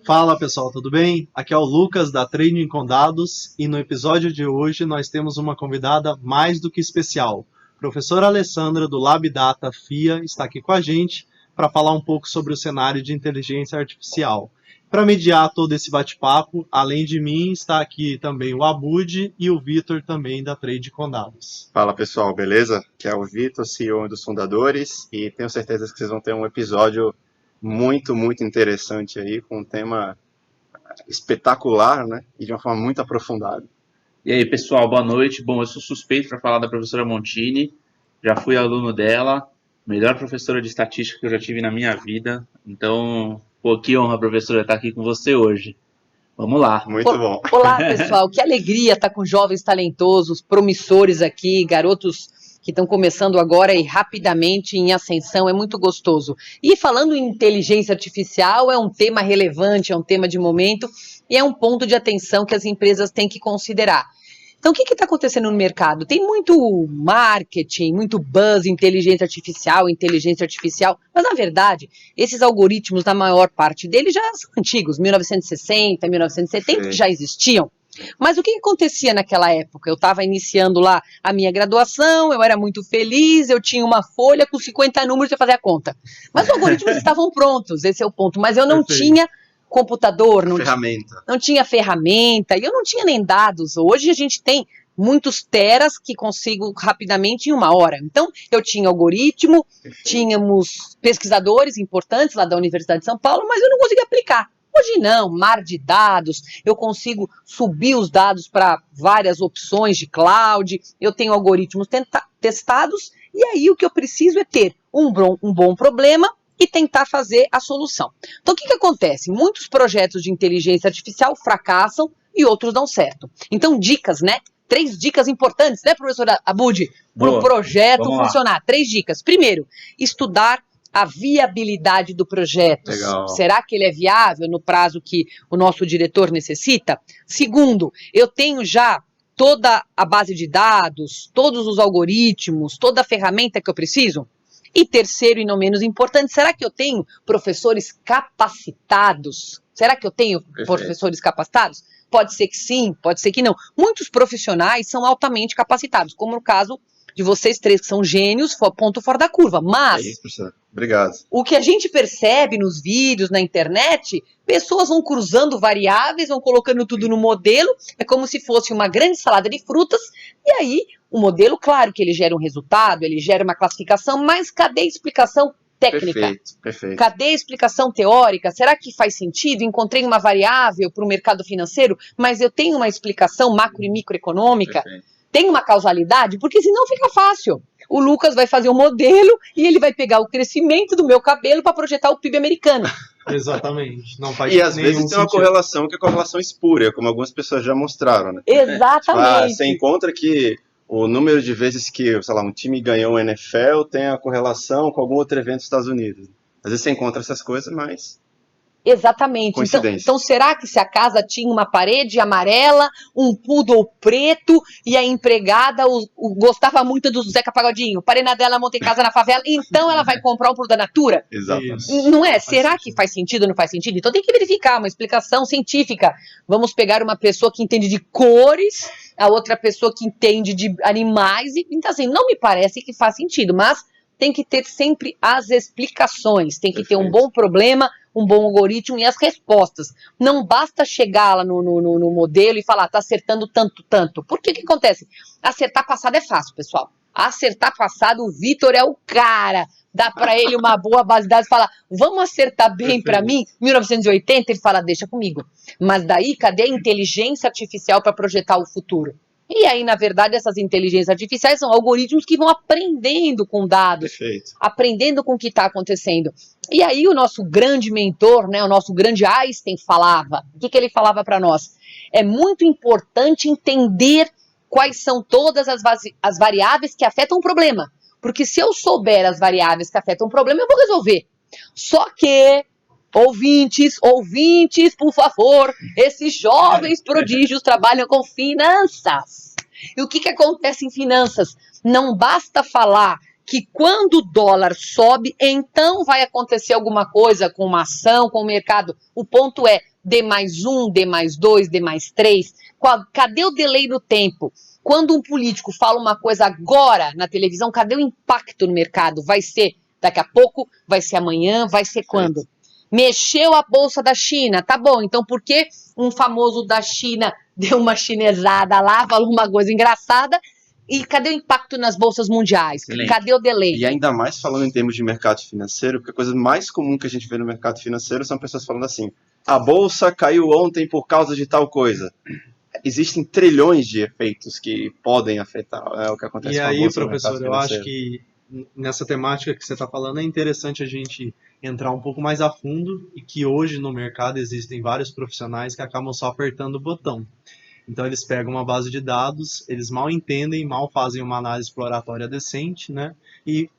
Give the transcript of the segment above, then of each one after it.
Fala pessoal, tudo bem? Aqui é o Lucas da Trading com Dados e no episódio de hoje nós temos uma convidada mais do que especial. Professora Alessandra do Lab Data FIA está aqui com a gente para falar um pouco sobre o cenário de inteligência artificial. Para mediar todo esse bate-papo, além de mim, está aqui também o Abud e o Vitor também da Trade com Dados. Fala pessoal, beleza? Aqui é o Vitor, CEO dos fundadores, e tenho certeza que vocês vão ter um episódio muito interessante aí, com um tema espetacular, né? E de uma forma muito aprofundada. E aí pessoal, boa noite. Bom, eu sou suspeito para falar da professora Montini, já fui aluno dela, melhor professora de estatística que eu já tive na minha vida, então... Pô, que honra, professora, estar aqui com você hoje. Vamos lá. Muito bom. Olá, pessoal. Que alegria estar com jovens talentosos, promissores aqui, garotos que estão começando agora e rapidamente em ascensão. É muito gostoso. E falando em inteligência artificial, é um tema relevante, é um tema de momento e é um ponto de atenção que as empresas têm que considerar. Então, o que está acontecendo no mercado? Tem muito marketing, muito buzz, inteligência artificial, mas, na verdade, esses algoritmos, na maior parte deles, já são antigos, 1960, 1970, já existiam. Mas o que acontecia naquela época? Eu estava iniciando lá a minha graduação, eu era muito feliz, eu tinha uma folha com 50 números e eu fazia a conta. Mas os algoritmos estavam prontos, esse é o ponto, mas eu não tinha... computador, não tinha ferramenta, e eu não tinha nem dados. Hoje a gente tem muitos teras que consigo rapidamente em uma hora. Então, eu tinha algoritmo, tínhamos pesquisadores importantes lá da Universidade de São Paulo, mas eu não conseguia aplicar. Hoje não, mar de dados, eu consigo subir os dados para várias opções de cloud, eu tenho algoritmos testados, e aí o que eu preciso é ter um bom problema, e tentar fazer a solução. Então, o que acontece? Muitos projetos de inteligência artificial fracassam e outros dão certo. Então, dicas, né? 3 dicas importantes, né, professora Abud? Para o projeto funcionar. 3 dicas. Primeiro, estudar a viabilidade do projeto. Legal. Será que ele é viável no prazo que o nosso diretor necessita? Segundo, eu tenho já toda a base de dados, todos os algoritmos, toda a ferramenta que eu preciso? E terceiro e não menos importante, será que eu tenho professores capacitados? Será que eu tenho professores capacitados? Pode ser que sim, pode ser que não. Muitos profissionais são altamente capacitados, como no caso de vocês 3, que são gênios, ponto fora da curva. Mas, é isso, professor. Obrigado. O que a gente percebe nos vídeos, na internet, pessoas vão cruzando variáveis, vão colocando tudo no modelo, é como se fosse uma grande salada de frutas, e aí o modelo, claro que ele gera um resultado, ele gera uma classificação, mas cadê a explicação técnica? Perfeito. Cadê a explicação teórica? Será que faz sentido? Encontrei uma variável para o mercado financeiro, mas eu tenho uma explicação macro e microeconômica? Tem uma causalidade? Porque senão fica fácil. O Lucas vai fazer um modelo e ele vai pegar o crescimento do meu cabelo para projetar o PIB americano. Exatamente. Não faz E às vezes tem uma sentido. correlação que é correlação espúria, como algumas pessoas já mostraram, né? Exatamente. Você encontra que o número de vezes que, sei lá, um time ganhou o NFL tem a correlação com algum outro evento dos Estados Unidos. Às vezes você encontra essas coisas, mas... Exatamente. Então, será que se a casa tinha uma parede amarela, um poodle preto e a empregada gostava muito do Zeca Pagodinho? Parei na dela, montei casa na favela, então ela vai comprar um produto da Natura? Exatamente. Não é? Será que faz sentido ou não faz sentido? Então tem que verificar uma explicação científica. Vamos pegar uma pessoa que entende de cores, a outra pessoa que entende de animais, então assim, não me parece que faz sentido, mas tem que ter sempre as explicações, tem que ter um bom problema, um bom algoritmo e as respostas. Não basta chegar lá no modelo e falar, tá acertando tanto. Por que acontece? Acertar passado é fácil, pessoal. Acertar passado, o Vitor é o cara. Dá para ele uma boa base de dados e falar, vamos acertar bem para mim? 1980, ele fala, deixa comigo. Mas daí, cadê a inteligência artificial para projetar o futuro? E aí, na verdade, essas inteligências artificiais são algoritmos que vão aprendendo com dados, aprendendo com o que está acontecendo. E aí o nosso grande mentor, né, o nosso grande Einstein falava, o que ele falava para nós? É muito importante entender quais são todas as variáveis que afetam o problema. Porque se eu souber as variáveis que afetam o problema, eu vou resolver. Só que... Ouvintes, por favor, esses jovens prodígios trabalham com finanças. E o que acontece em finanças? Não basta falar que quando o dólar sobe, então vai acontecer alguma coisa com uma ação, com o mercado. O ponto é, D+1, D+2, D+3? Cadê o delay no tempo? Quando um político fala uma coisa agora na televisão, cadê o impacto no mercado? Vai ser daqui a pouco? Vai ser amanhã? Vai ser quando? Mexeu a bolsa da China, tá bom, então por que um famoso da China deu uma chinesada lá, falou uma coisa engraçada, e cadê o impacto nas bolsas mundiais? Excelente. Cadê o delay? E ainda mais falando em termos de mercado financeiro, porque a coisa mais comum que a gente vê no mercado financeiro são pessoas falando assim, a bolsa caiu ontem por causa de tal coisa. Existem trilhões de efeitos que podem afetar o que acontece E com a aí, bolsa no professor, mercado eu acho financeiro. que nessa temática que você está falando é interessante a gente entrar um pouco mais a fundo e que hoje no mercado existem vários profissionais que acabam só apertando o botão. Então eles pegam uma base de dados, eles mal entendem, mal fazem uma análise exploratória decente, né? E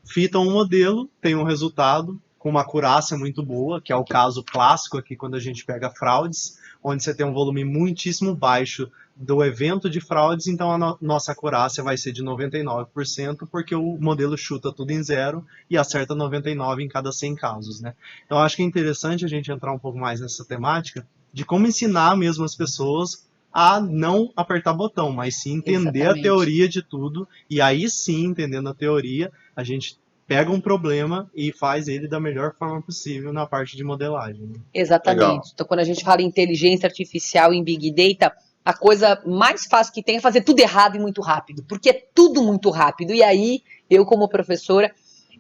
fitam um modelo, tem um resultado com uma acurácia muito boa, que é o caso clássico aqui quando a gente pega fraudes, onde você tem um volume muitíssimo baixo do evento de fraudes, então a nossa acurácia vai ser de 99%, porque o modelo chuta tudo em zero e acerta 99 em cada 100 casos, né? Então acho que é interessante a gente entrar um pouco mais nessa temática de como ensinar mesmo as pessoas a não apertar botão, mas sim entender Exatamente. a teoria de tudo, e aí sim, entendendo a teoria, a gente pega um problema e faz ele da melhor forma possível na parte de modelagem, né? Exatamente. Legal. Então, quando a gente fala em inteligência artificial em Big Data, a coisa mais fácil que tem é fazer tudo errado e muito rápido, porque é tudo muito rápido. E aí, eu como professora,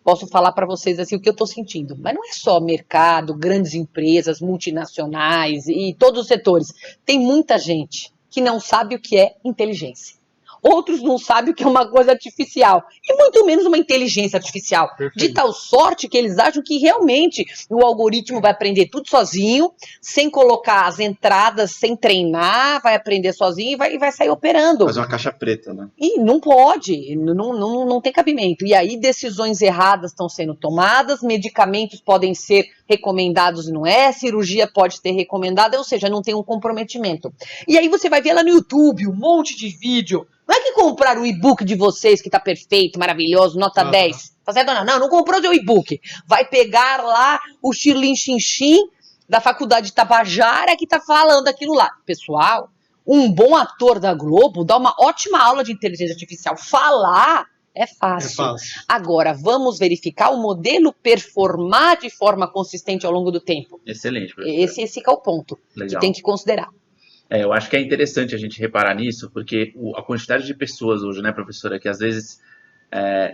posso falar para vocês assim o que eu estou sentindo. Mas não é só mercado, grandes empresas, multinacionais e todos os setores. Tem muita gente que não sabe o que é inteligência. Outros não sabem o que é uma coisa artificial, e muito menos uma inteligência artificial. Perfeito. De tal sorte que eles acham que realmente o algoritmo vai aprender tudo sozinho, sem colocar as entradas, sem treinar, vai aprender sozinho e vai sair operando. Fazer uma caixa preta, né? E não pode, não tem cabimento. E aí decisões erradas estão sendo tomadas, medicamentos podem ser recomendados e não é, cirurgia pode ter recomendada, ou seja, não tem um comprometimento. E aí você vai ver lá no YouTube um monte de vídeo. Não é que compraram o e-book de vocês que tá perfeito, maravilhoso, nota 10. Tá certo? Não comprou seu e-book. Vai pegar lá o Shirley Chinchim da Faculdade de Tabajara que tá falando aquilo lá. Pessoal, um bom ator da Globo dá uma ótima aula de inteligência artificial. Falar é fácil. É fácil. Agora, vamos verificar o modelo performar de forma consistente ao longo do tempo. Excelente, professor. Esse que é o ponto Legal. que tem que considerar. Eu acho que é interessante a gente reparar nisso, porque a quantidade de pessoas hoje, né, professora, que às vezes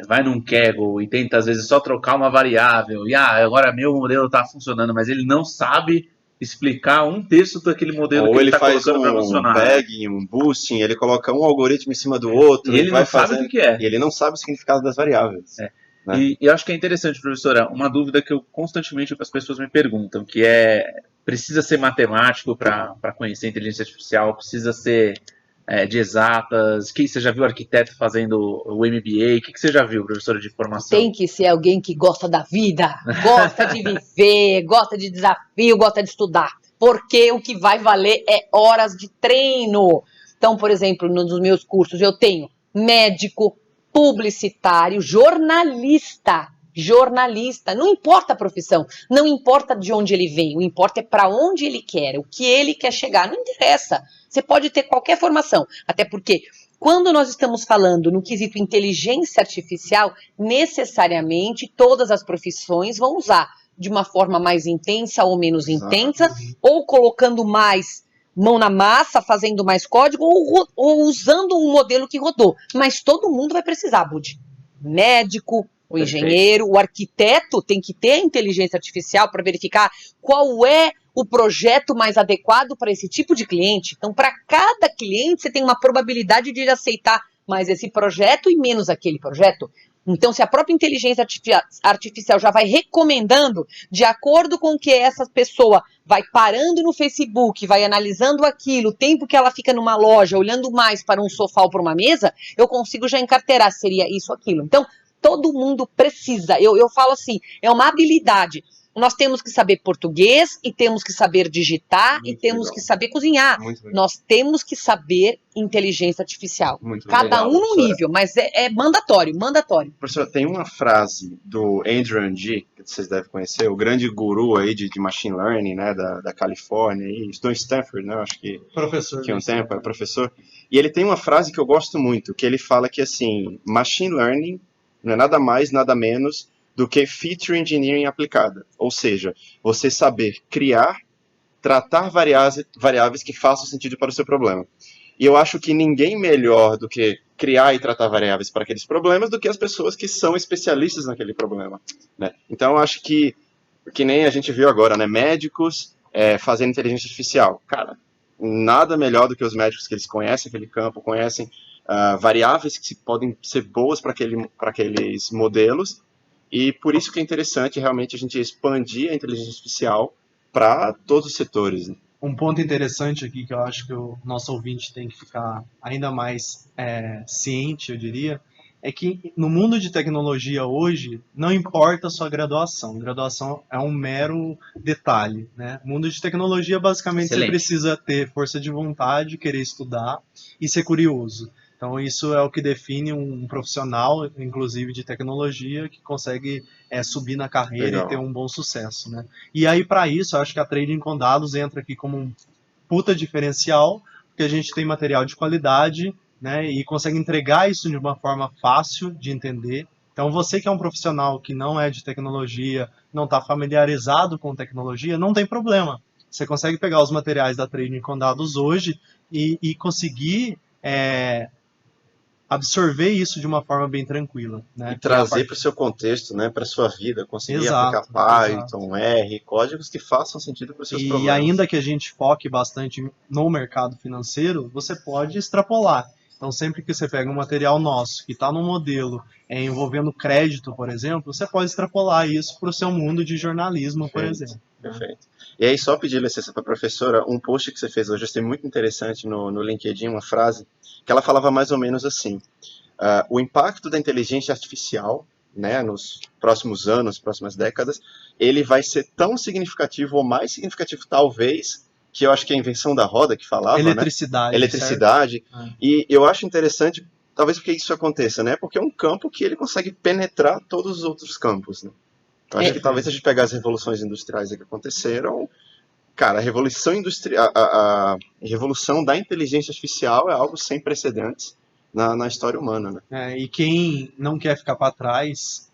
vai num Kaggle e tenta às vezes só trocar uma variável, e agora meu modelo está funcionando, mas ele não sabe explicar um terço daquele modelo Ou que ele ele está faz colocando para um funcionar. bagging, um boosting, ele coloca um algoritmo em cima do outro. E ele vai não sabe fazendo, o que é. E ele não sabe o significado das variáveis. É. Né? E eu acho que é interessante, professora, uma dúvida que eu constantemente as pessoas me perguntam, que é, precisa ser matemático para conhecer inteligência artificial, precisa ser de exatas, que você já viu arquiteto fazendo o MBA, o que você já viu, professora de formação? Tem que ser alguém que gosta da vida, gosta de viver, gosta de desafio, gosta de estudar, porque o que vai valer é horas de treino. Então, por exemplo, nos meus cursos eu tenho médico, publicitário, jornalista, não importa a profissão, não importa de onde ele vem, o importa é para onde ele quer, o que ele quer chegar, não interessa, você pode ter qualquer formação, até porque quando nós estamos falando no quesito inteligência artificial, necessariamente todas as profissões vão usar de uma forma mais intensa ou menos intensa, ou colocando mais mão na massa, fazendo mais código, ou usando um modelo que rodou. Mas todo mundo vai precisar, Budi. Médico, o engenheiro, o arquiteto tem que ter a inteligência artificial para verificar qual é o projeto mais adequado para esse tipo de cliente. Então, para cada cliente, você tem uma probabilidade de ele aceitar mais esse projeto e menos aquele projeto. Então, se a própria inteligência artificial já vai recomendando, de acordo com o que essa pessoa vai parando no Facebook, vai analisando aquilo, o tempo que ela fica numa loja, olhando mais para um sofá ou para uma mesa, eu consigo já encarteirar se seria isso ou aquilo. Então, todo mundo precisa, eu falo assim, é uma habilidade. nós temos que saber português, e temos que saber digitar, e Muito temos legal. que saber cozinhar. Muito legal. Nós temos que saber inteligência artificial. Muito Cada legal, um num professora. nível, mas é mandatório, mandatório. Professora, tem uma frase do Andrew Ng, que vocês devem conhecer, o grande guru aí de machine learning, né, da Califórnia, e estudou em Stanford, né, acho que Professor. um tempo, é professor. E ele tem uma frase que eu gosto muito, que ele fala que, assim, machine learning não é nada mais, nada menos do que feature engineering aplicada. Ou seja, você saber criar, tratar variáveis que façam sentido para o seu problema. E eu acho que ninguém melhor do que criar e tratar variáveis para aqueles problemas do que as pessoas que são especialistas naquele problema, né? Então eu acho que nem a gente viu agora, né? Médicos fazendo inteligência artificial. Cara, nada melhor do que os médicos que eles conhecem aquele campo, conhecem variáveis que podem ser boas para aqueles modelos. E por isso que é interessante realmente a gente expandir a inteligência artificial para todos os setores, né? Um ponto interessante aqui que eu acho que o nosso ouvinte tem que ficar ainda mais ciente, eu diria, é que no mundo de tecnologia hoje, não importa a sua graduação. Graduação é um mero detalhe, né? No mundo de tecnologia, basicamente, Excelente. você precisa ter força de vontade, querer estudar e ser curioso. Então, isso é o que define um profissional, inclusive de tecnologia, que consegue subir na carreira Legal. e ter um bom sucesso, né? E aí, para isso, eu acho que a Trading com Dados entra aqui como um puta diferencial, porque a gente tem material de qualidade, né? E consegue entregar isso de uma forma fácil de entender. Então, você que é um profissional que não é de tecnologia, não está familiarizado com tecnologia, não tem problema. Você consegue pegar os materiais da Trading com Dados hoje e conseguir absorver isso de uma forma bem tranquila, né? E trazer para o seu contexto, né, para a sua vida, conseguir Exato, aplicar exato. Python, R, códigos que façam sentido para os seus E problemas. ainda que a gente foque bastante no mercado financeiro, você pode extrapolar. Então, sempre que você pega um material nosso que está no modelo envolvendo crédito, por exemplo, você pode extrapolar isso para o seu mundo de jornalismo, por Perfeito, exemplo. perfeito. E aí, só pedir licença para a professora, um post que você fez hoje, eu achei muito interessante no LinkedIn, uma frase, que ela falava mais ou menos assim: o impacto da inteligência artificial, né, nos próximos anos, próximas décadas, ele vai ser tão significativo ou mais significativo, talvez, que eu acho que é a invenção da roda que falava, Eletricidade. né? Eletricidade. Certo? E eu acho interessante, talvez porque isso aconteça, né? Porque é um campo que ele consegue penetrar todos os outros campos, né? Eu acho que talvez a gente pegar as revoluções industriais que aconteceram, cara, a revolução da inteligência artificial é algo sem precedentes na história humana, né? E quem não quer ficar para trás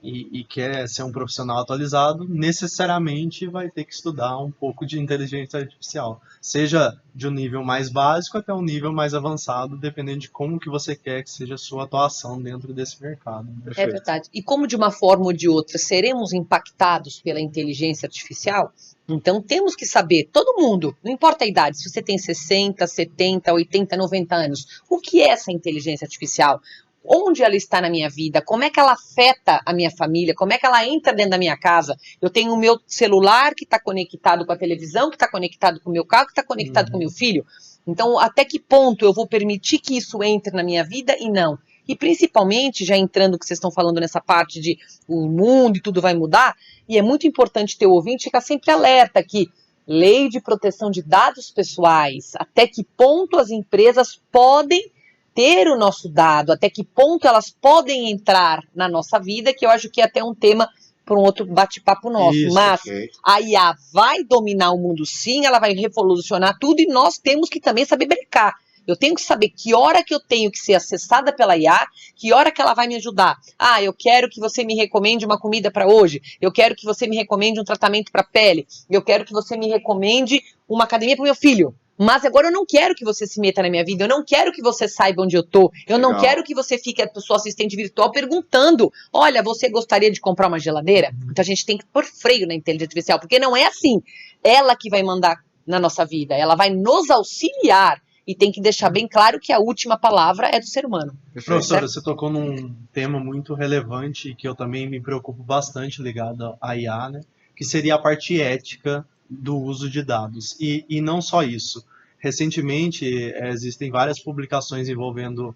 e quer ser um profissional atualizado, necessariamente vai ter que estudar um pouco de inteligência artificial. Seja de um nível mais básico até um nível mais avançado, dependendo de como que você quer que seja a sua atuação dentro desse mercado. É verdade. E como de uma forma ou de outra seremos impactados pela inteligência artificial, então temos que saber, todo mundo, não importa a idade, se você tem 60, 70, 80, 90 anos, o que é essa inteligência artificial? Onde ela está na minha vida? Como é que ela afeta a minha família? Como é que ela entra dentro da minha casa? Eu tenho o meu celular que está conectado com a televisão, que está conectado com o meu carro, que está conectado com o meu filho. Então, até que ponto eu vou permitir que isso entre na minha vida e não? E principalmente, já entrando que vocês estão falando nessa parte de o mundo e tudo vai mudar, e é muito importante ter o ouvinte ficar sempre alerta que lei de proteção de dados pessoais, até que ponto as empresas podem ter o nosso dado, até que ponto elas podem entrar na nossa vida, que eu acho que é até um tema para um outro bate-papo nosso. Isso, mas ok. a IA vai dominar o mundo sim, ela vai revolucionar tudo e nós temos que também saber brincar. Eu tenho que saber que hora que eu tenho que ser acessada pela IA, que hora que ela vai me ajudar. Ah, eu quero que você me recomende uma comida para hoje, eu quero que você me recomende um tratamento para pele, eu quero que você me recomende uma academia para o meu filho. Mas agora eu não quero que você se meta na minha vida, eu não quero que você saiba onde eu tô, eu não Legal. quero que você fique a sua assistente virtual perguntando, olha, você gostaria de comprar uma geladeira? Então a gente tem que pôr freio na inteligência artificial, porque não é assim, ela que vai mandar na nossa vida, ela vai nos auxiliar e tem que deixar bem claro que a última palavra é do ser humano. Professora, você tocou num tema muito relevante e que eu também me preocupo bastante ligado à IA, né? Que seria a parte ética do uso de dados. E não só isso. Recentemente, existem várias publicações envolvendo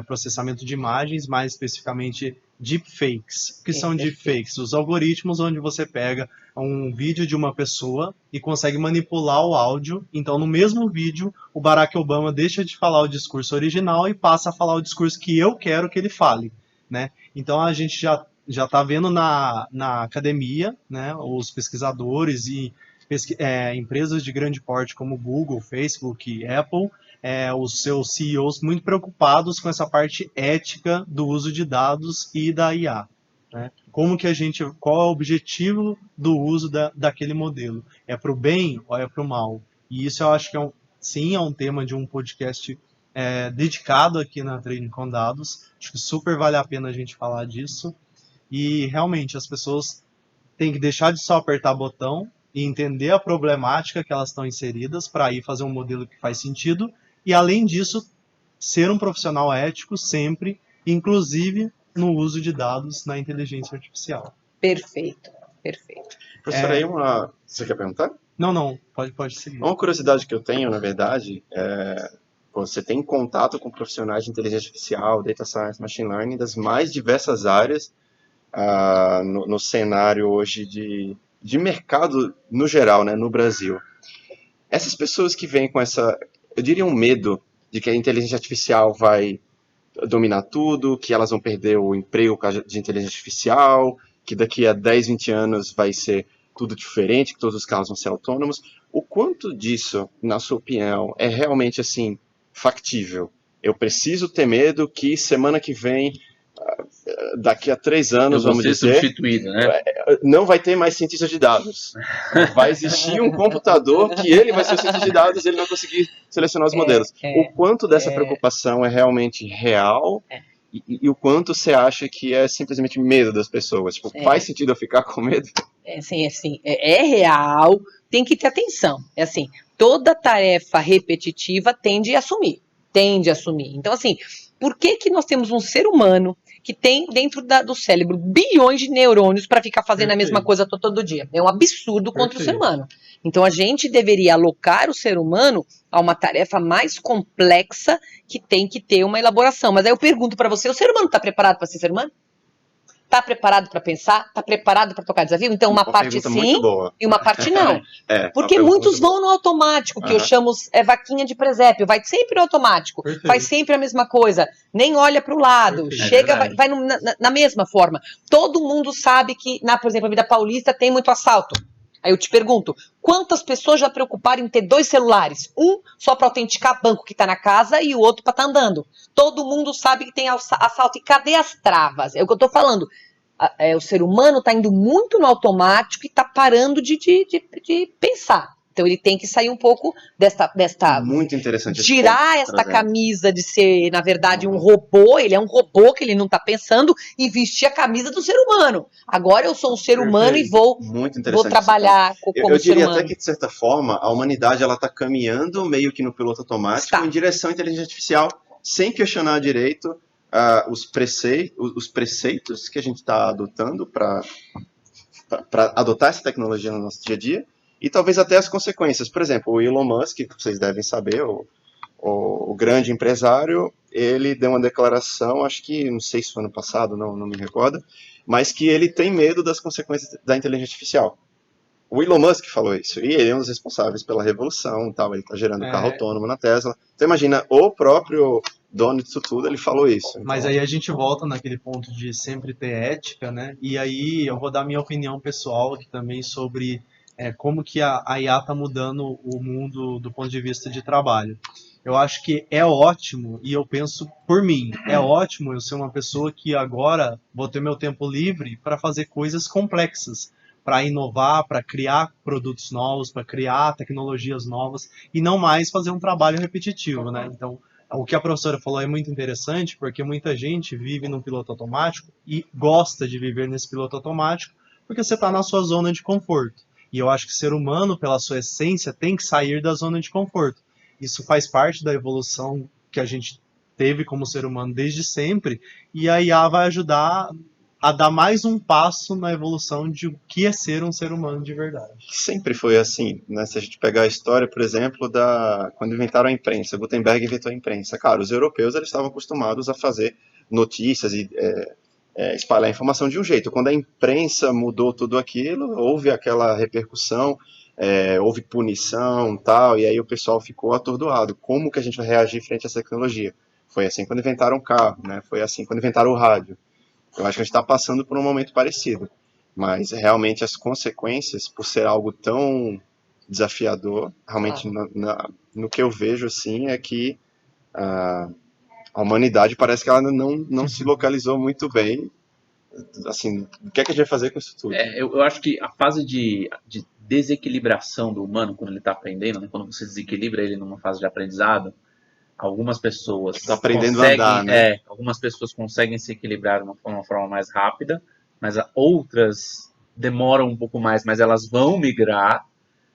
processamento de imagens, mais especificamente deepfakes. O que são deepfakes? Os algoritmos onde você pega um vídeo de uma pessoa e consegue manipular o áudio. Então, no mesmo vídeo, o Barack Obama deixa de falar o discurso original e passa a falar o discurso que eu quero que ele fale, né? Então, a gente já está vendo na academia, né, os pesquisadores e empresas de grande porte como Google, Facebook e Apple, os seus CEOs muito preocupados com essa parte ética do uso de dados e da IA. Né? Qual é o objetivo do uso daquele modelo? É para o bem ou é para o mal? E isso eu acho que é um tema de um podcast dedicado aqui na Trading com Dados. Acho que super vale a pena a gente falar disso. E realmente as pessoas têm que deixar de só apertar botão e entender a problemática que elas estão inseridas para ir fazer um modelo que faz sentido. E, além disso, ser um profissional ético sempre, inclusive no uso de dados na inteligência artificial. Perfeito, perfeito. Professor, você quer perguntar? Não, pode seguir. Uma curiosidade que eu tenho, na verdade, você tem contato com profissionais de inteligência artificial, data science, machine learning, das mais diversas áreas no cenário hoje de mercado no geral, né, no Brasil. Essas pessoas que vêm com eu diria um medo de que a inteligência artificial vai dominar tudo, que elas vão perder o emprego de inteligência artificial, que daqui a 10, 20 anos vai ser tudo diferente, que todos os carros vão ser autônomos. O quanto disso, na sua opinião, é realmente assim factível? Eu preciso ter medo que semana que vem, daqui a 3 anos, vamos dizer, substituído, né? não vai ter mais cientista de dados. Vai existir um computador que ele vai ser o cientista de dados e ele vai conseguir selecionar os modelos. O quanto dessa preocupação é realmente real e o quanto você acha que é simplesmente medo das pessoas? Tipo, faz sentido eu ficar com medo? É real, tem que ter atenção. É assim, toda tarefa repetitiva tende a assumir. Então, assim, por que nós temos um ser humano que tem dentro do cérebro bilhões de neurônios para ficar fazendo a mesma coisa todo dia? É um absurdo contra o ser humano. Então, a gente deveria alocar o ser humano a uma tarefa mais complexa que tem que ter uma elaboração. Mas aí eu pergunto para você, o ser humano está preparado para ser ser humano? Está preparado para pensar? Está preparado para tocar desafio? Então, uma parte sim e uma parte não. Porque muitos vão no automático, que eu chamo vaquinha de presépio. Vai sempre no automático, faz sempre a mesma coisa, nem olha para o lado, chega, vai na mesma forma. Todo mundo sabe que, por exemplo, a Vida Paulista tem muito assalto. Aí eu te pergunto, quantas pessoas já preocuparam em ter 2 celulares? Um só para autenticar banco que está na casa e o outro para estar andando. Todo mundo sabe que tem assalto. E cadê as travas? É o que eu estou falando. O ser humano está indo muito no automático e está parando de pensar. Então ele tem que sair um pouco desta muito interessante. Tirar esta camisa de ser, na verdade, um robô. Ele é um robô que ele não está pensando e vestir a camisa do ser humano. Agora eu sou um ser humano e vou trabalhar como ser humano. Eu diria até que, de certa forma, a humanidade está caminhando meio que no piloto automático em direção à inteligência artificial, sem questionar direito os preceitos que a gente está adotando para adotar essa tecnologia no nosso dia a dia. E talvez até as consequências. Por exemplo, o Elon Musk, que vocês devem saber, o grande empresário, ele deu uma declaração, acho que, não sei se foi ano passado, não me recordo, mas que ele tem medo das consequências da inteligência artificial. O Elon Musk falou isso, e ele é um dos responsáveis pela revolução, ele está gerando carro autônomo na Tesla. Então imagina, o próprio dono disso tudo, ele falou isso. Então... Mas aí a gente volta naquele ponto de sempre ter ética, né? E aí eu vou dar minha opinião pessoal aqui também sobre... como que a IA está mudando o mundo do ponto de vista de trabalho. Eu acho que é ótimo, e eu penso por mim, é ótimo eu ser uma pessoa que agora vou ter meu tempo livre para fazer coisas complexas, para inovar, para criar produtos novos, para criar tecnologias novas, e não mais fazer um trabalho repetitivo, né? Então, o que a professora falou é muito interessante, porque muita gente vive num piloto automático e gosta de viver nesse piloto automático, porque você está na sua zona de conforto. E eu acho que o ser humano, pela sua essência, tem que sair da zona de conforto. Isso faz parte da evolução que a gente teve como ser humano desde sempre, e a IA vai ajudar a dar mais um passo na evolução de o que é ser um ser humano de verdade. Sempre foi assim, né? Se a gente pegar a história, por exemplo, quando inventaram a imprensa, Gutenberg inventou a imprensa. Cara, os europeus eles estavam acostumados a fazer notícias e espalhar a informação de um jeito. Quando a imprensa mudou tudo aquilo, houve aquela repercussão, houve punição, tal, e aí o pessoal ficou atordoado. Como que a gente vai reagir frente a essa tecnologia? Foi assim quando inventaram o carro, né? Foi assim quando inventaram o rádio. Eu acho que a gente está passando por um momento parecido, mas realmente as consequências, por ser algo tão desafiador, realmente no que eu vejo assim é que a humanidade parece que ela não se localizou muito bem. Assim, o que é que a gente vai fazer com isso tudo? Eu acho que a fase de desequilibração do humano, quando ele está aprendendo, né, quando você desequilibra ele numa fase de aprendizado, algumas pessoas Tá aprendendo conseguem, a andar, né? algumas pessoas conseguem se equilibrar de uma forma mais rápida, mas outras demoram um pouco mais, mas elas vão migrar,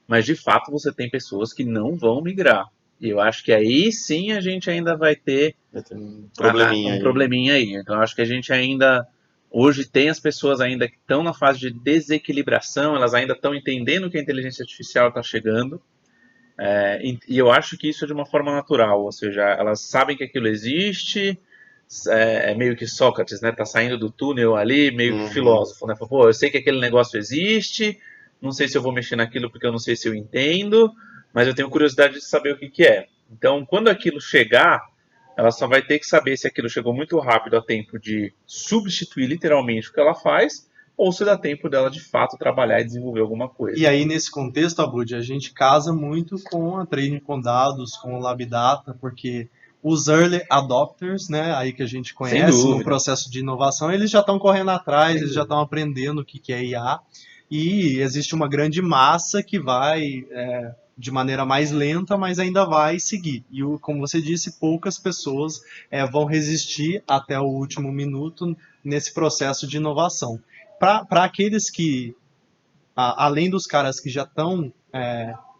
mas de fato você tem pessoas que não vão migrar. E eu acho que aí sim a gente ainda vai ter Um probleminha um aí. probleminha aí. Então eu acho que a gente ainda hoje tem as pessoas ainda que estão na fase de desequilibração, elas ainda estão entendendo que a inteligência artificial está chegando. E eu acho que isso é de uma forma natural, ou seja, elas sabem que aquilo existe, é meio que Sócrates, né? Tá saindo do túnel ali, meio que filósofo, né? Pô, eu sei que aquele negócio existe, não sei se eu vou mexer naquilo porque eu não sei se eu entendo, mas eu tenho curiosidade de saber o que que é. Então, quando aquilo chegar, ela só vai ter que saber se aquilo chegou muito rápido a tempo de substituir literalmente o que ela faz, ou se dá tempo dela de fato trabalhar e desenvolver alguma coisa. E aí, nesse contexto, Abud, a gente casa muito com a training com dados, com o Lab Data, porque os early adopters, né, aí que a gente conhece no dúvida. processo de inovação, eles já estão correndo atrás, eles já estão aprendendo o que é IA, e existe uma grande massa que vai de maneira mais lenta, mas ainda vai seguir. E, como você disse, poucas pessoas vão resistir até o último minuto nesse processo de inovação. Para aqueles que além dos caras que já estão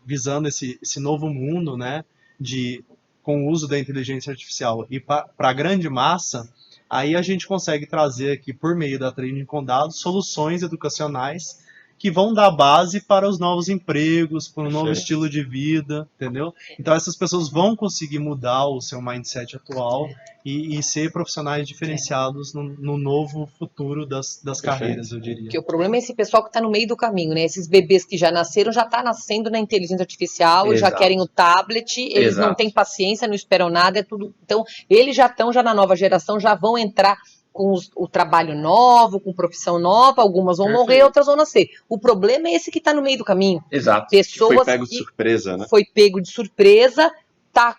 visando esse novo mundo, né, com o uso da inteligência artificial e para a grande massa, aí a gente consegue trazer aqui, por meio da training com dados, soluções educacionais que vão dar base para os novos empregos, para um novo estilo de vida, entendeu? Então essas pessoas vão conseguir mudar o seu mindset atual e ser profissionais diferenciados no novo futuro das carreiras, eu diria. Porque o problema é esse pessoal que está no meio do caminho, né? Esses bebês que já nasceram, já tá nascendo na inteligência artificial, já querem o tablet, eles não têm paciência, não esperam nada, é tudo. Então, eles já estão já na nova geração, já vão entrar com o trabalho novo, com profissão nova, algumas vão morrer, outras vão nascer. O problema é esse que está no meio do caminho. Exato. Pessoas foi pego de surpresa, né? Foi pego de surpresa,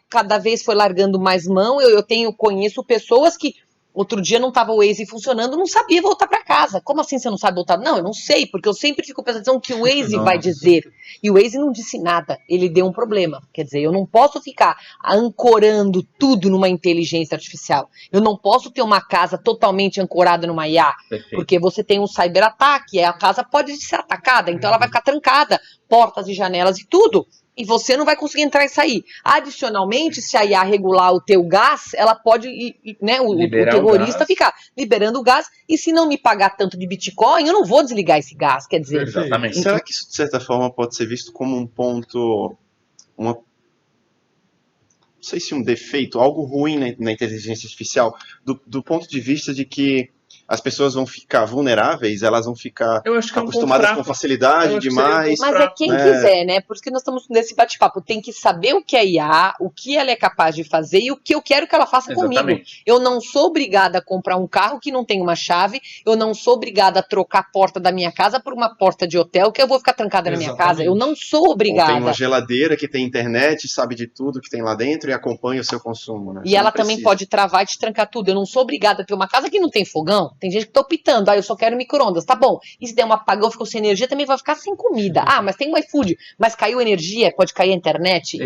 cada vez foi largando mais mão. Eu conheço pessoas que outro dia não estava o Waze funcionando, não sabia voltar para casa. Como assim você não sabe voltar? Não, eu não sei, porque eu sempre fico pensando que o Waze vai dizer. E o Waze não disse nada, ele deu um problema. Quer dizer, eu não posso ficar ancorando tudo numa inteligência artificial. Eu não posso ter uma casa totalmente ancorada numa IA, porque você tem um cyberataque, a casa pode ser atacada, então ela vai ficar trancada, portas e janelas e tudo. E você não vai conseguir entrar e sair. Adicionalmente, se a IA regular o teu gás, ela pode, né, o terrorista ficar liberando o gás, e se não me pagar tanto de Bitcoin, eu não vou desligar esse gás, quer dizer. Exatamente. Será que isso, de certa forma, pode ser visto como um ponto, não sei se um defeito, algo ruim na inteligência artificial, do ponto de vista de que as pessoas vão ficar vulneráveis, elas vão ficar acostumadas com facilidade demais. Mas é quem quiser, né? Por isso que nós estamos nesse bate-papo. Tem que saber o que é IA, o que ela é capaz de fazer e o que eu quero que ela faça comigo. Eu não sou obrigada a comprar um carro que não tem uma chave, eu não sou obrigada a trocar a porta da minha casa por uma porta de hotel que eu vou ficar trancada na minha casa. Eu não sou obrigada. Ou tem uma geladeira que tem internet, sabe de tudo que tem lá dentro e acompanha o seu consumo, né? E ela também pode travar e te trancar tudo. Eu não sou obrigada a ter uma casa que não tem fogão. Tem gente que tá optando, eu só quero micro-ondas, tá bom. E se der um apagão, ficou sem energia, também vai ficar sem comida. Mas tem um iFood, mas caiu energia, pode cair a internet.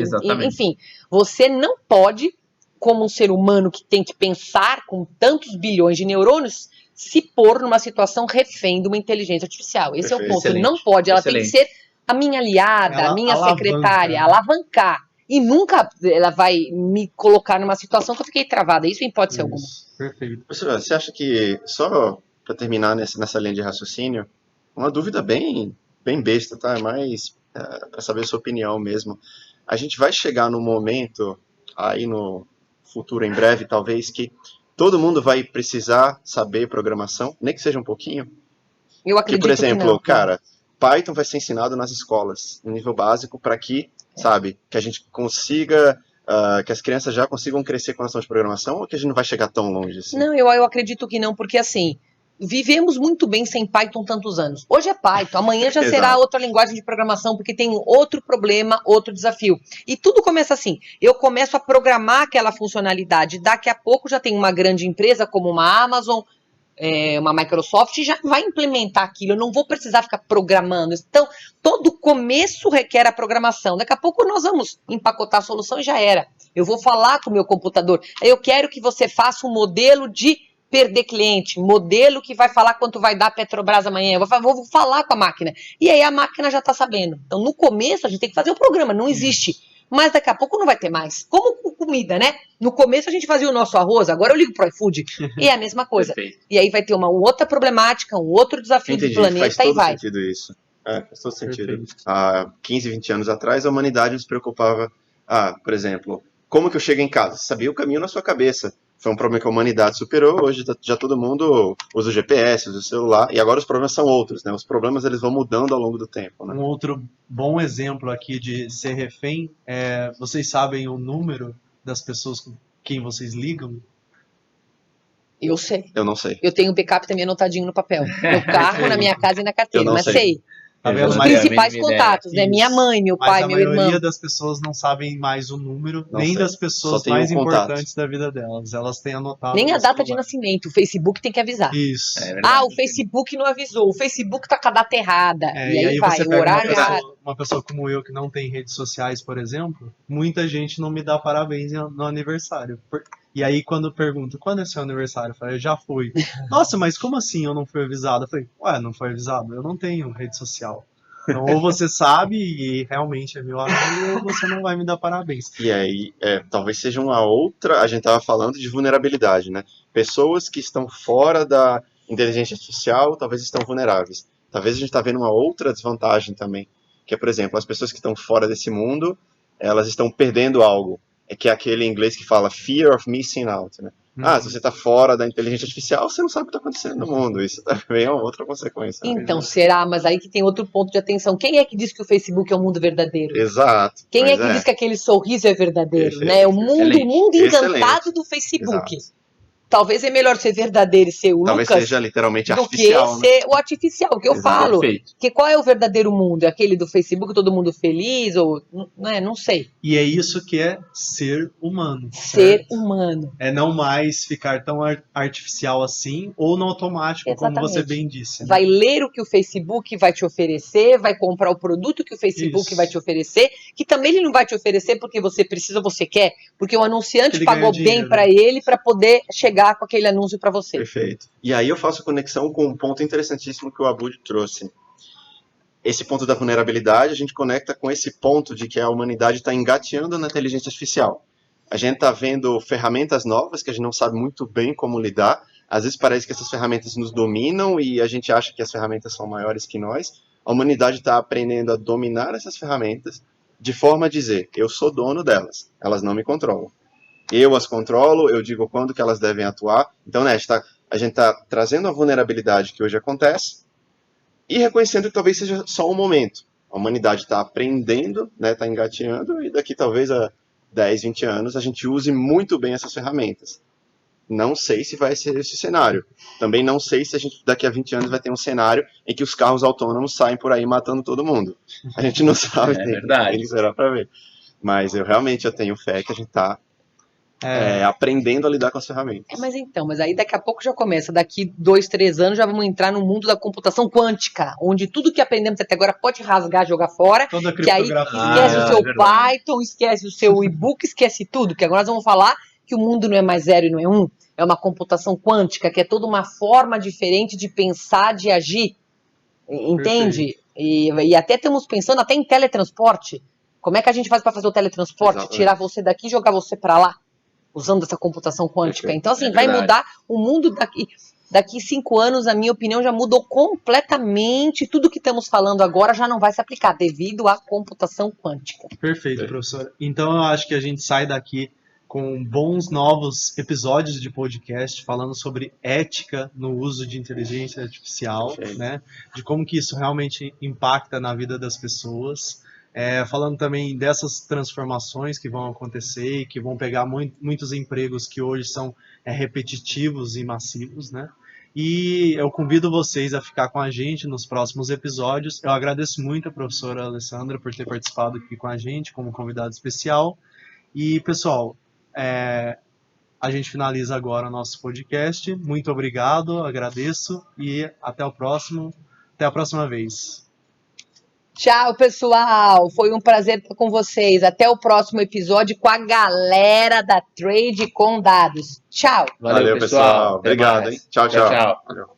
Enfim, você não pode, como um ser humano que tem que pensar com tantos bilhões de neurônios, se pôr numa situação refém de uma inteligência artificial. Esse é o ponto. Não pode, ela tem que ser a minha aliada, a minha secretária, alavancar. E nunca ela vai me colocar numa situação que eu fiquei travada. Isso em hipótese alguma. Perfeito. Você acha que, só para terminar nessa linha de raciocínio, uma dúvida bem besta, tá? É mais para saber a sua opinião mesmo. A gente vai chegar num momento, aí no futuro em breve, talvez, que todo mundo vai precisar saber programação, nem que seja um pouquinho. Eu Que, acredito por exemplo, que não. cara, Python vai ser ensinado nas escolas, no nível básico, para que, sabe, que a gente consiga, que as crianças já consigam crescer com a noção de programação, ou que a gente não vai chegar tão longe assim? Não, eu acredito que não, porque assim, vivemos muito bem sem Python tantos anos. Hoje é Python, amanhã já será Exato. outra linguagem de programação, porque tem outro problema, outro desafio. E tudo começa assim, eu começo a programar aquela funcionalidade, daqui a pouco já tem uma grande empresa como uma Amazon, uma Microsoft, já vai implementar aquilo, eu não vou precisar ficar programando. Então, todo começo requer a programação. Daqui a pouco nós vamos empacotar a solução e já era. Eu vou falar com o meu computador, eu quero que você faça um modelo de perder cliente, modelo que vai falar quanto vai dar a Petrobras amanhã, eu vou falar com a máquina. E aí a máquina já está sabendo. Então, no começo, a gente tem que fazer o programa, não existe. Mas daqui a pouco não vai ter mais. Como com comida, né? No começo a gente fazia o nosso arroz, agora eu ligo pro iFood. E é a mesma coisa. Perfeito. E aí vai ter uma outra problemática, um outro desafio Entendi, do planeta faz e todo vai. sentido isso. Faz todo sentido. Perfeito. Há 15, 20 anos atrás, a humanidade se preocupava, por exemplo, como que eu chego em casa? Você sabia o caminho na sua cabeça. Foi um problema que a humanidade superou, hoje já todo mundo usa o GPS, usa o celular, e agora os problemas são outros, né? Os problemas eles vão mudando ao longo do tempo, né? Um outro bom exemplo aqui de ser refém é, vocês sabem o número das pessoas com quem vocês ligam? Eu sei. Eu não sei. Eu tenho um backup também anotadinho no papel. No carro, na minha casa e na carteira. Eu não Mas sei. sei. Tá vendo? Os Mas- principais mínima contatos, né? Isso. Minha mãe, meu Mas pai, a meu maioria irmão. das pessoas não sabem mais o número, Não nem sei. das pessoas Só tem mais um contato. importantes da vida delas. Elas têm anotado. Nem a no data de celular. nascimento. O Facebook tem que avisar. Isso. É verdade. Ah, o Facebook não avisou. O Facebook tá com a data errada. É, e aí vai, você o pega horário errado. uma pessoa como eu que não tem redes sociais, por exemplo, muita gente não me dá parabéns no aniversário. E aí quando eu pergunto, quando é seu aniversário? Eu falo, eu já fui. Nossa, mas como assim eu não fui avisado? Eu falei, ué, não foi avisado? Eu não tenho rede social. Então, ou você sabe e realmente é meu amigo, ou você não vai me dar parabéns. E aí, talvez seja uma outra. A gente estava falando de vulnerabilidade, né? Pessoas que estão fora da inteligência artificial talvez estão vulneráveis. Talvez a gente está vendo uma outra desvantagem também, que é, por exemplo, as pessoas que estão fora desse mundo, elas estão perdendo algo. É que é aquele em inglês que fala fear of missing out, né? Se você está fora da inteligência artificial, você não sabe o que está acontecendo no mundo. Isso também é uma outra consequência. né? Então, será? Mas aí que tem outro ponto de atenção. Quem é que diz que o Facebook é o mundo verdadeiro? Exato. Quem é pois que diz que aquele sorriso é verdadeiro? Perfeito. Né? O mundo Excelente. encantado do Facebook. Exato. Talvez é melhor ser verdadeiro e ser o Talvez Lucas seja literalmente do artificial, que né? ser o artificial, o que eu Exato. falo. Perfeito. Que qual é o verdadeiro mundo? É aquele do Facebook, todo mundo feliz? Ou não sei. E é isso que é ser humano. Ser certo? humano. É não mais ficar tão artificial assim, ou no automático, como Exatamente. você bem disse. né? Vai ler o que o Facebook vai te oferecer, vai comprar o produto que o Facebook Isso. vai te oferecer, que também ele não vai te oferecer porque você precisa, você quer, porque o anunciante Ele pagou ganha dinheiro, bem para né? ele para poder chegar com aquele anúncio para você. Perfeito. E aí eu faço conexão com um ponto interessantíssimo que o Abud trouxe. Esse ponto da vulnerabilidade, a gente conecta com esse ponto de que a humanidade está engateando na inteligência artificial. A gente está vendo ferramentas novas que a gente não sabe muito bem como lidar. Às vezes parece que essas ferramentas nos dominam e a gente acha que as ferramentas são maiores que nós. A humanidade está aprendendo a dominar essas ferramentas de forma a dizer, eu sou dono delas, elas não me controlam. Eu as controlo, eu digo quando que elas devem atuar. Então, né, a gente está trazendo a vulnerabilidade que hoje acontece e reconhecendo que talvez seja só um momento. A humanidade está aprendendo, né, está engateando, e daqui talvez a 10, 20 anos a gente use muito bem essas ferramentas. Não sei se vai ser esse cenário. Também não sei se a gente daqui a 20 anos vai ter um cenário em que os carros autônomos saem por aí matando todo mundo. A gente não sabe. É verdade. Tem que esperar para ver. Mas eu tenho fé que a gente está aprendendo a lidar com as ferramentas. Mas aí daqui a pouco já começa, daqui 2, 3 anos já vamos entrar no mundo da computação quântica, onde tudo que aprendemos até agora pode rasgar, jogar fora, Toda a que aí criptografia. esquece o seu é verdade. Python, esquece o seu e-book, esquece tudo, que agora nós vamos falar que o mundo não é mais 0 e não é 1, é uma computação quântica, que é toda uma forma diferente de pensar, de agir, entende? E até estamos pensando até em teletransporte. Como é que a gente faz para fazer o teletransporte? Exatamente. Tirar você daqui e jogar você para lá, usando essa computação quântica. Perfeito. Então, assim, É vai verdade. mudar o mundo daqui 5 anos, na minha opinião, já mudou completamente. Tudo que estamos falando agora já não vai se aplicar devido à computação quântica. Perfeito, professor. Então eu acho que a gente sai daqui com bons novos episódios de podcast falando sobre ética no uso de inteligência artificial, Perfeito. né? De como que isso realmente impacta na vida das pessoas. Falando também dessas transformações que vão acontecer e que vão pegar muitos empregos que hoje são repetitivos e massivos, né? E eu convido vocês a ficar com a gente nos próximos episódios. Eu agradeço muito a professora Alessandra por ter participado aqui com a gente como convidado especial. E, pessoal, a gente finaliza agora o nosso podcast. Muito obrigado, agradeço e até a próxima vez. Tchau, pessoal. Foi um prazer estar com vocês. Até o próximo episódio com a galera da Trade com Dados. Tchau. Valeu, pessoal. Até Obrigado, mais. hein? Tchau, tchau. Tchau. Valeu.